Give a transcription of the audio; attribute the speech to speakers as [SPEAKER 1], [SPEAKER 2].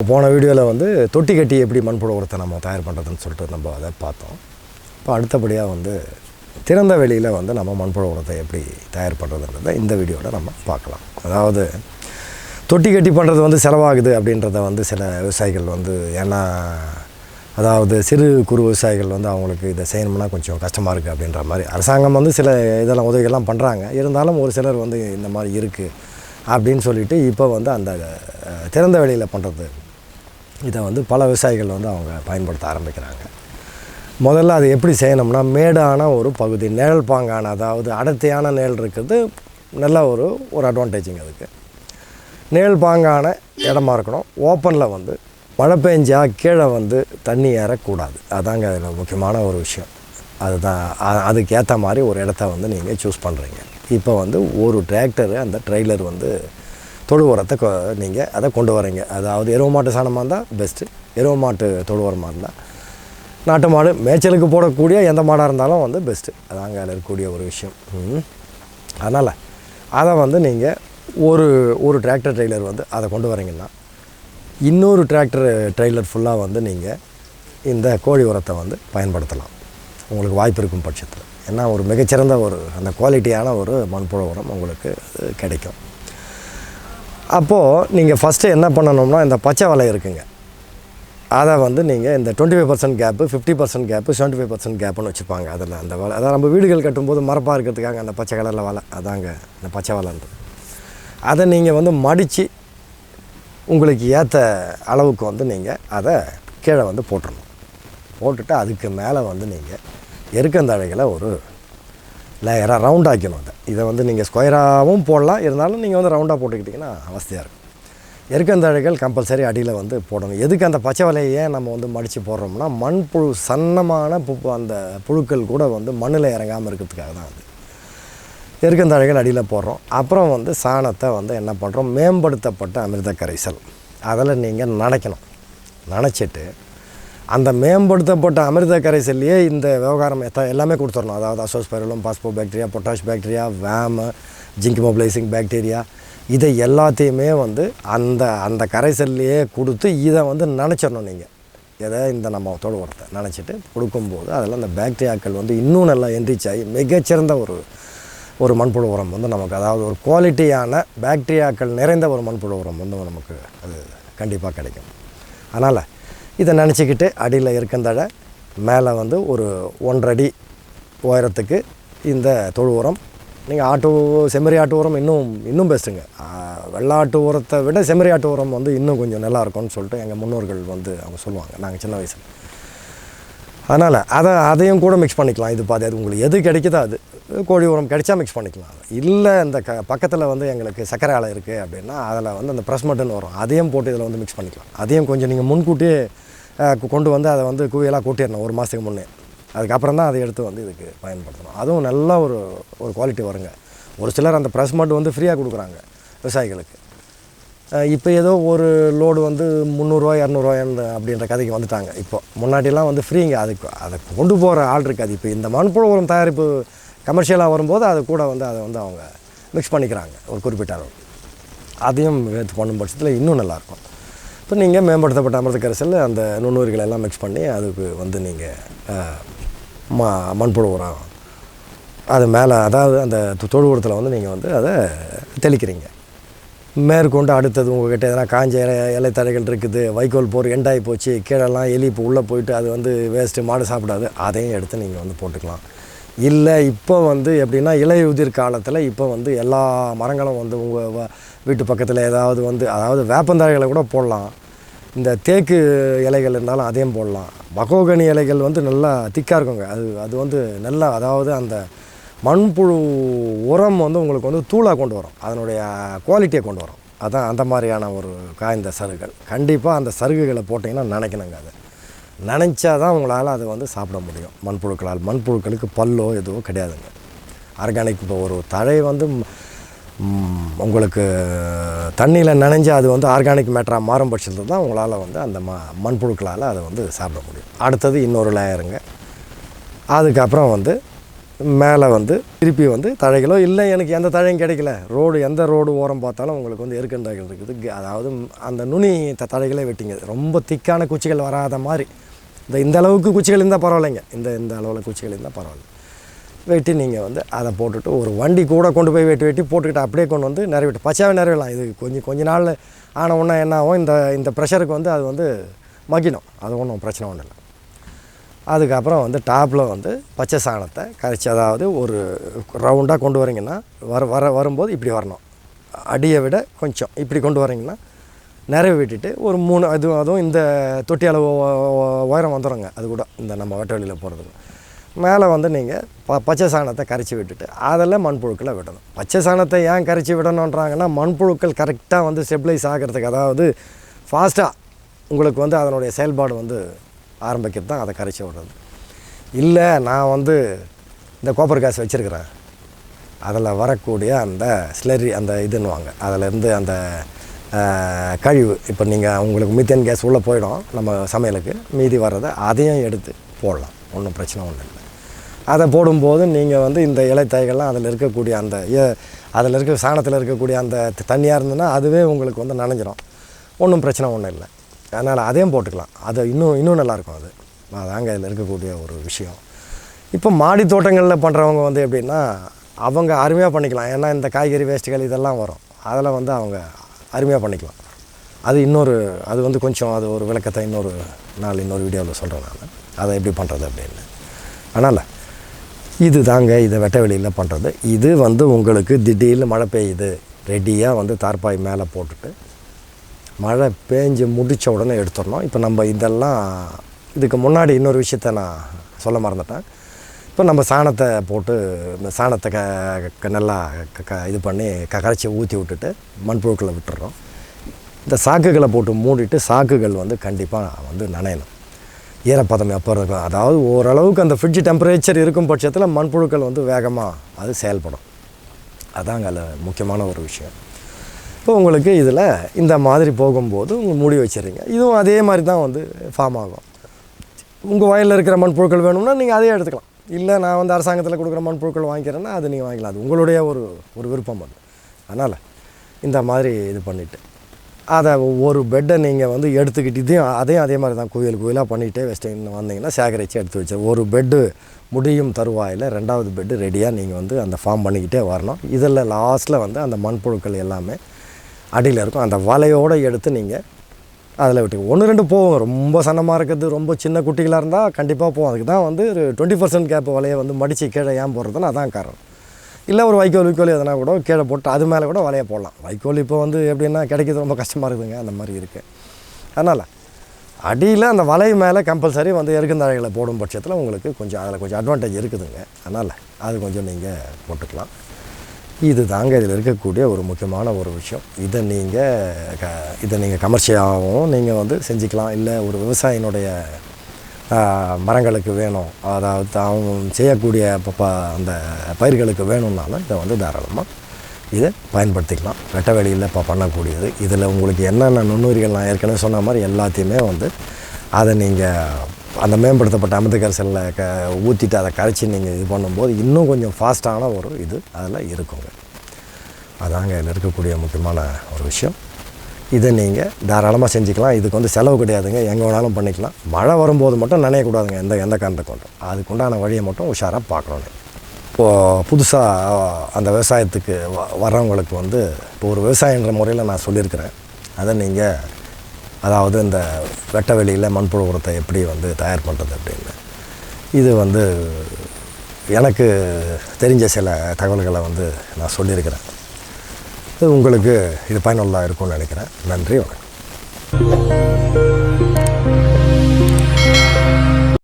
[SPEAKER 1] போன வீடியோவில் வந்து தொட்டி கட்டி எப்படி மண்புழு உரத்தை நம்ம தயார் பண்ணுறதுன்னு சொல்லிட்டு நம்ம அதை பார்த்தோம். இப்போ அடுத்தபடியாக வந்து திறந்த வெளியில் வந்து நம்ம மண்புழு உரத்தை எப்படி தயார் பண்ணுறதுன்றதை இந்த வீடியோவில் நம்ம பார்க்கலாம். அதாவது தொட்டி கட்டி பண்ணுறது வந்து செலவாகுது அப்படின்றத வந்து சில விவசாயிகள் வந்து ஏன்னா அதாவது சிறு குறு விவசாயிகள் வந்து அவங்களுக்கு இதை செய்யணும்னா கொஞ்சம் கஷ்டமாக இருக்குது அப்படின்ற மாதிரி அரசாங்கம் வந்து சில இதெல்லாம் உதவிகள்லாம் பண்ணுறாங்க. இருந்தாலும் ஒரு சிலர் வந்து இந்த மாதிரி இருக்குது அப்படின்னு சொல்லிட்டு இப்போ வந்து அந்த திறந்த வெளியில் பண்ணுறது இதை வந்து பல விவசாயிகள் வந்து அவங்க பயன்படுத்த ஆரம்பிக்கிறாங்க. முதல்ல அது எப்படி செய்யணும்னா மேடான ஒரு பகுதி நிழல் பாங்கான அதாவது அடர்த்தியான நிழல் இருக்கிறது நல்ல ஒரு அட்வான்டேஜிங். அதுக்கு நிழல் பாங்கான இடமா இருக்கணும். ஓப்பனில் வந்து மழை பெஞ்சா கீழே வந்து தண்ணி ஏறக்கூடாது. அதாங்க அதில் முக்கியமான ஒரு விஷயம். அதுதான் அதுக்கு ஏற்ற மாதிரி ஒரு இடத்த வந்து நீங்கள் சூஸ் பண்ணுறீங்க. இப்போ வந்து ஒரு டிராக்டரு அந்த ட்ரெய்லர் வந்து தொழு உரத்தை நீங்கள் அதை கொண்டு வரீங்க. அதாவது எருவு மாட்டு சாணமாக இருந்தால் பெஸ்ட்டு, எருவு மாட்டு தொழு உரமாக இருந்தால் நாட்டு மாடு மேய்ச்சலுக்கு போடக்கூடிய எந்த மாடாக இருந்தாலும் வந்து பெஸ்ட்டு. அதாங்க அதில் இருக்கக்கூடிய ஒரு விஷயம். அதனால் அதை வந்து நீங்கள் ஒரு டிராக்டர் ட்ரெய்லர் வந்து அதை கொண்டு வரீங்கன்னா இன்னொரு டிராக்டர் ட்ரெய்லர் ஃபுல்லாக வந்து நீங்கள் இந்த கோழி உரத்தை வந்து பயன்படுத்தலாம் உங்களுக்கு வாய்ப்பு இருக்கும் பட்சத்தில். ஏன்னா ஒரு மிகச்சிறந்த அந்த குவாலிட்டியான ஒரு மண்புழு உரம் உங்களுக்கு கிடைக்கும். அப்போது நீங்கள் ஃபஸ்ட்டு என்ன பண்ணணும்னா இந்த பச்சை வலை இருக்குங்க, அதை வந்து நீங்கள் இந்த 25% கேப்பு, 50% கேப்பு, 75% கேப்புன்னு வச்சுப்பாங்க. அதில் அந்த வலை அதான் நம்ம வீடுகள் கட்டும்போது மரப்பாக இருக்கிறதுக்காக அந்த பச்சை கலரில் வலை, அதாங்க இந்த பச்சை வலைன்றது. அதை நீங்கள் வந்து மடித்து உங்களுக்கு ஏற்ற அளவுக்கு வந்து நீங்கள் அதை கீழே வந்து போட்டுடணும். போட்டுட்டு அதுக்கு மேலே வந்து நீங்கள் எருக்கந்தழைகளை ஒரு லேயராக ரவுண்டாக்கணும். இதை வந்து நீங்கள் ஸ்கொயராகவும் போடலாம், இருந்தாலும் நீங்கள் வந்து ரவுண்டாக போட்டுக்கிட்டிங்கன்னா அவஸ்தையாக இருக்கும். எருக்கந்தழைகள் கம்பல்சரி அடியில் வந்து போடணும். எதுக்கு அந்த பச்சை வலையை ஏன் நம்ம வந்து மடித்து போடுறோம்னா மண்புழு சன்னமான அந்த புழுக்கள் கூட வந்து மண்ணில் இறங்காமல் இருக்கிறதுக்காக தான் அது எருக்கந்தழைகள் அடியில் போடுறோம். அப்புறம் வந்து சாணத்தை வந்து என்ன பண்ணுறோம், மேம்படுத்தப்பட்ட அமிர்த கரைசல் அதில் நீங்கள் நனைக்கணும். நனைச்சிட்டு அந்த மேம்படுத்தப்பட்ட அமிர்த கரைசல்லையே இந்த விவகாரம் எல்லாமே கொடுத்துடணும். அதாவது அசோஸ்பைரலும், பாஸ்போ பாக்டீரியா, பொட்டாஷ் பாக்டீரியா, வேமு, ஜிங்க் மொபிலைசிங் பாக்டீரியா, இதை எல்லாத்தையுமே வந்து அந்த கரைசல்லையே கொடுத்து இதை வந்து நனைச்சிடணும். நீங்கள் எதை இந்த நம்ம தொழு உரத்தை நனைச்சிட்டு கொடுக்கும்போது அதில் அந்த பாக்டீரியாக்கள் வந்து இன்னும் நல்லா என்ரிச் ஆகி மிகச்சிறந்த ஒரு மண்புழு உரம் வந்து நமக்கு, அதாவது ஒரு குவாலிட்டியான பாக்டீரியாக்கள் நிறைந்த ஒரு மண்புழு உரம் வந்து நமக்கு அது கண்டிப்பாக கிடைக்கும். அதனால் இதை நினச்சிக்கிட்டு அடியில் இருக்கந்தழை மேலே வந்து ஒரு 1.5 அடி உயரத்துக்கு இந்த தொழு உரம் நீங்கள் செம்மறி ஆட்டு உரம் இன்னும் பெஸ்ட்டுங்க. வெள்ளாட்டு உரத்தை விட செம்மறி ஆட்டு உரம் வந்து இன்னும் கொஞ்சம் நல்லா இருக்கும்னு சொல்லிட்டு எங்கள் முன்னோர்கள் வந்து அவங்க சொல்லுவாங்க நாங்கள் சின்ன வயசில். அதனால் அதையும் கூட மிக்ஸ் பண்ணிக்கலாம். இது பாதி அது உங்களுக்கு எது கிடைக்குதோ அது கோழி உரம் கிடைச்சா மிக்ஸ் பண்ணிக்கலாம். இல்லை இந்த பக்கத்தில் வந்து எங்களுக்கு சர்க்கரை ஆலை இருக்குது அப்படின்னா அதில் வந்து அந்த ப்ரெஸ் மட்டன் வரும், அதையும் போட்டு இதில் வந்து மிக்ஸ் பண்ணிக்கலாம். அதையும் கொஞ்சம் நீங்கள் முன்கூட்டியே கொண்டு வந்து அதை வந்து குவியலாக கூட்டிடணும் 1 மாதத்துக்கு முன்னே. அதுக்கப்புறம் தான் அதை எடுத்து வந்து இதுக்கு பயன்படுத்தணும். அதுவும் நல்ல ஒரு குவாலிட்டி வருங்க. ஒரு சிலர் அந்த ப்ரெஸ் மட் வந்து ஃப்ரீயாக கொடுக்குறாங்க விவசாயிகளுக்கு. இப்போ ஏதோ ஒரு லோடு வந்து 300 200 அப்படின்ற கதைக்கு வந்துட்டாங்க. இப்போ முன்னாடிலாம் வந்து ஃப்ரீங்க. அதை கொண்டு போகிற ஆள் இருக்காது. இப்போ இந்த மண்புழு உரம் தயாரிப்பு கமர்ஷியலாக வரும்போது அது கூட வந்து அதை வந்து அவங்க மிக்ஸ் பண்ணிக்கிறாங்க ஒரு குறிப்பிட்ட அளவு. அதையும் எடுத்து பண்ணும் பட்சத்தில் இன்னும் நல்லாயிருக்கும். இப்போ நீங்கள் மேம்படுத்தப்பட்ட அமிர்த கரைசல் அந்த நுண்ணுயிர்கள் எல்லாம் மிக்ஸ் பண்ணி அதுக்கு வந்து நீங்கள் மண்புழு உரம் அது மேலே அதாவது அந்த தொழு உரத்தில் வந்து நீங்கள் வந்து அதை தெளிக்கிறீங்க. மேற்கொண்டு அடுத்தது உங்கள்கிட்ட எதனா காஞ்ச இலைத்தழைகள் இருக்குது, வைக்கோல் போர் எண்டாகி போச்சு, கீழெல்லாம் எலி இப்போ உள்ளே போயிட்டு அது வந்து வேஸ்ட்டு, மாடு சாப்பிடாது, அதையும் எடுத்து நீங்கள் வந்து போட்டுக்கலாம். இல்லை இப்போ வந்து எப்படின்னா இலையுதிர் காலத்தில் இப்போ வந்து எல்லா மரங்களும் வந்து உங்கள் வீட்டு பக்கத்தில் ஏதாவது வந்து அதாவது வேப்பந்தழைகளை கூட போடலாம். இந்த தேக்கு இலைகள் இருந்தாலும் அதையும் போடலாம். மகோகனி இலைகள் வந்து நல்லா திக்காக இருக்குங்க. அது வந்து நல்லா அதாவது அந்த மண்புழு உரம் வந்து உங்களுக்கு வந்து தூளாக கொண்டு வரும், அதனுடைய குவாலிட்டியை கொண்டு வரும். அதான் அந்த மாதிரியான ஒரு காய்ந்த சருகுகள். கண்டிப்பாக அந்த சருகுகளை போட்டிங்கன்னா நினைக்கணுங்க. அதை நினச்சா தான் உங்களால் அதை வந்து சாப்பிட முடியும். மண்புழுக்களுக்கு பல்லோ எதுவோ கிடையாதுங்க. ஆர்கானிக் இப்போ ஒரு தழை வந்து உங்களுக்கு தண்ணியில் நனைஞ்சு அது வந்து ஆர்கானிக் மேட்டராக மாறும் பட்சத்தில் தான் உங்களால் வந்து அந்த மண்புழுக்களால் அதை வந்து சாப்பிட முடியும். அடுத்தது இன்னொரு லேயருங்க. அதுக்கப்புறம் வந்து மேலே வந்து திருப்பி வந்து தழைகளோ இல்லை எனக்கு எந்த தழையும் கிடைக்கல, எந்த ரோடு ஓரம் பார்த்தாலும் உங்களுக்கு வந்து எருக்கண்டைகள் இருக்குது. அதாவது அந்த நுனி தழைகளே வெட்டிங்க, ரொம்ப திக்கான குச்சிகள் வராத மாதிரி. இந்த அளவுக்கு குச்சிகள் இருந்தால் பரவாயில்லைங்க, இந்த அளவில் குச்சிகள் இருந்தால் பரவாயில்ல. வெட்டி நீங்கள் வந்து அதை போட்டுட்டு ஒரு வண்டி கூட கொண்டு போய் வெட்டி போட்டுக்கிட்டு அப்படியே கொண்டு வந்து நிறைவேட்டு பச்சாவே நிறைவேலாம். இது கொஞ்ச நாள் ஆன ஒன்றா என்ன ஆகும், இந்த ப்ரெஷருக்கு வந்து அது வந்து மக்கிடும். அது ஒன்றும் பிரச்சனை ஒன்றும் இல்லை. அதுக்கப்புறம் வந்து டாப்பில் வந்து பச்சை சாணத்தை கரைச்சி, அதாவது ஒரு ரவுண்டாக கொண்டு வரீங்கன்னா வரும்போது இப்படி வரணும், அடியை விட கொஞ்சம் இப்படி கொண்டு வரீங்கன்னா நிறைய விட்டுட்டு ஒரு 3 அதுவும் இந்த தொட்டி அளவு உயரம் வந்துடுங்க. அது கூட இந்த நம்ம வெட்ட வெளியில் போகிறதுக்கு மேலே வந்து நீங்கள் பச்சை சாணத்தை கரைச்சி விட்டுட்டு அதில் மண்புழுக்களை விடணும். பச்சை சாணத்தை ஏன் கரைச்சி விடணுன்றாங்கன்னா, மண்புழுக்கள் கரெக்டாக வந்து ஸ்டெபிளைஸ் ஆகிறதுக்கு, அதாவது ஃபாஸ்ட்டாக உங்களுக்கு வந்து அதனுடைய செயல்பாடு வந்து ஆரம்பிக்கிறது தான் அதை கரைச்சி விடுறது. இல்லை நான் வந்து இந்த கோப்பர் காசு வச்சுருக்கிறேன், அதில் வரக்கூடிய அந்த ஸ்லெரி அந்த இதுன்னுவாங்க, அதிலேருந்து அந்த கழிவு, இப்போ நீங்கள் உங்களுக்கு மீத்தேன் கேஸ் உள்ளே போயிடும் நம்ம சமையலுக்கு, மீதி வர்றதை அதையும் எடுத்து போடலாம், ஒன்றும் பிரச்சனை ஒன்றும் இல்லை. அதை போடும்போது நீங்கள் வந்து இந்த இலைத்தாய்கள்லாம் அதில் இருக்கக்கூடிய அதில் இருக்க சாணத்தில் இருக்கக்கூடிய அந்த தண்ணியாக இருந்ததுன்னா அதுவே உங்களுக்கு வந்து நனைஞ்சிரும், ஒன்றும் பிரச்சனை ஒன்றும் இல்லை. அதனால் அதையும் போட்டுக்கலாம், அது இன்னும் நல்லாயிருக்கும். அதாங்க இதில் இருக்கக்கூடிய ஒரு விஷயம். இப்போ மாடி தோட்டங்களில் பண்ணுறவங்க வந்து எப்படின்னா, அவங்க அருமையாக பண்ணிக்கலாம். ஏன்னா இந்த காய்கறி வேஸ்ட்டுகள் இதெல்லாம் வரும், அதில் வந்து அவங்க அருமையாக பண்ணிக்கலாம். அது வந்து கொஞ்சம் அது ஒரு விளக்கத்தை இன்னொரு வீடியோவில் சொல்கிறேன் நான், அதை எப்படி பண்ணுறது அப்படின்னு. அதனால் இது தாங்க இதை வெட்ட வெளியில் பண்ணுறது. இது வந்து உங்களுக்கு திடீர்னு மழை பெய்யுது, ரெடியாக வந்து தார்பாய் மேலே போட்டுட்டு மழை பேஞ்சு முடித்த உடனே எடுத்துடணும். இப்போ நம்ம இதுக்கு முன்னாடி இன்னொரு விஷயத்த நான் சொல்ல மறந்துட்டேன். இப்போ நம்ம சாணத்தை போட்டு சாணத்தை நல்லா இது பண்ணி கரைச்சி ஊற்றி விட்டுட்டு மண்புழுக்களை விட்டுறோம். இந்த சாக்குகளை போட்டு மூடிட்டு, சாக்குகள் வந்து கண்டிப்பாக வந்து நனையணும், ஈரப்பதம் எப்போ இருக்கும். அதாவது ஓரளவுக்கு அந்த ஃப்ரிட்ஜ் டெம்பரேச்சர் இருக்கும் பட்சத்தில் மண்புழுக்கள் வந்து வேகமாக அது செயல்படும். அதாங்க அதில் முக்கியமான ஒரு விஷயம். இப்போ உங்களுக்கு இதில் இந்த மாதிரி போகும்போது உங்கள் மூடி வச்சிடுறீங்க. இதுவும் அதே மாதிரி தான் வந்து ஃபார்ம் ஆகும். உங்கள் வயலில் இருக்கிற மண்புழுக்கள் வேணும்னா நீங்கள் அதையே எடுத்துக்கலாம். இல்லை நான் வந்து அரசாங்கத்தில் கொடுக்குற மண்புழுக்கள் வாங்கிக்கிறேன்னா அது நீங்கள் வாங்கிக்கலாம், அது உங்களுடைய ஒரு விருப்பம் அது. அதனால் இந்த மாதிரி இது பண்ணிவிட்டு அதை ஒரு பெட்டை நீங்கள் வந்து எடுத்துக்கிட்டு அதையும் அதே மாதிரி தான் கோயிலாக பண்ணிகிட்டே வச்சுட்டு வந்தீங்கன்னா சேகரித்து எடுத்து வச்சு ஒரு பெட்டு முடியும் தருவாயில் 2வது பெட்டு ரெடியாக நீங்கள் வந்து அந்த ஃபார்ம் பண்ணிக்கிட்டே வரணும். இதில் லாஸ்ட்டில் வந்து அந்த மண்புழுக்கள் எல்லாமே அடியில் இருக்கும், அந்த வலையோடு எடுத்து நீங்கள் அதில் விட்டு 1-2 போவோங்க. ரொம்ப சன்னமாக இருக்கிறது, ரொம்ப சின்ன குட்டிகளாக இருந்தால் கண்டிப்பாக போவோம். அதுக்கு தான் வந்து ஒரு 20% கேப் வலையை வந்து மடித்து கீழே ஏன் போடுறதுன்னு அதான் காரணம். இல்லை ஒரு வைக்கோல் எதனா கூட கீழே போட்டு அது மேலே கூட வலையை போடலாம். வைக்கோல் இப்போ வந்து எப்படின்னா கிடைக்கிறது ரொம்ப கஷ்டமாக இருக்குதுங்க, அந்த மாதிரி இருக்குது. அதனால் அடியில் அந்த வலை மேலே கம்பல்சரி வந்து எருக்கந்தழைகளை போடும் பட்சத்தில் உங்களுக்கு அதில் கொஞ்சம் அட்வான்டேஜ் இருக்குதுங்க. அதனால் அது கொஞ்சம் நீங்கள் போட்டுக்கலாம். இது தாங்க இதில் இருக்கக்கூடிய ஒரு முக்கியமான ஒரு விஷயம். இதை நீங்கள் கமர்ஷியலாகவும் நீங்கள் வந்து செஞ்சுக்கலாம். இல்லை ஒரு விவசாயினுடைய மரங்களுக்கு வேணும், அதாவது அவங்க செய்யக்கூடிய அந்த பயிர்களுக்கு வேணும்னாலும் இதை வந்து தாராளமாக இதை பயன்படுத்திக்கலாம். வெட்ட வெளியில் இப்போ பண்ணக்கூடியது. இதில் உங்களுக்கு என்னென்ன நுண்ணுயிர்கள் நான் ஏற்கனவே சொன்ன மாதிரி எல்லாத்தையுமே வந்து அதை நீங்கள் அந்த மேம்படுத்தப்பட்ட அமிர்தக்கரைசலில் ஊற்றிட்டு அதை கரைச்சி நீங்கள் இது பண்ணும்போது இன்னும் கொஞ்சம் ஃபாஸ்ட்டான ஒரு இது அதில் இருக்குங்க. அதாங்க இதில் இருக்கக்கூடிய முக்கியமான ஒரு விஷயம். இதை நீங்கள் தாராளமாக செஞ்சுக்கலாம். இதுக்கு வந்து செலவு கிடையாதுங்க, எங்கே வேணாலும் பண்ணிக்கலாம். மழை வரும்போது மட்டும் நனையக்கூடாதுங்க, எந்த காரணத்தை கொண்டும். அதுக்குண்டான வழியை மட்டும் உஷாராக பார்க்கணும். இப்போது புதுசாக அந்த விவசாயத்துக்கு வர்றவங்களுக்கு வந்து இப்போ ஒரு விவசாயன்ற முறையில் நான் சொல்லியிருக்கிறேன். அதை நீங்கள் அதாவது இந்த வெட்ட வெளியில் மண்புழு உரத்தை எப்படி வந்து தயார் பண்ணுறது அப்படின்னு, இது வந்து எனக்கு தெரிஞ்ச சில தகவல்களை வந்து நான் சொல்லியிருக்கிறேன். இது உங்களுக்கு பயனுள்ளதாக இருக்கும்னு நினைக்கிறேன். நன்றி, வணக்கம்.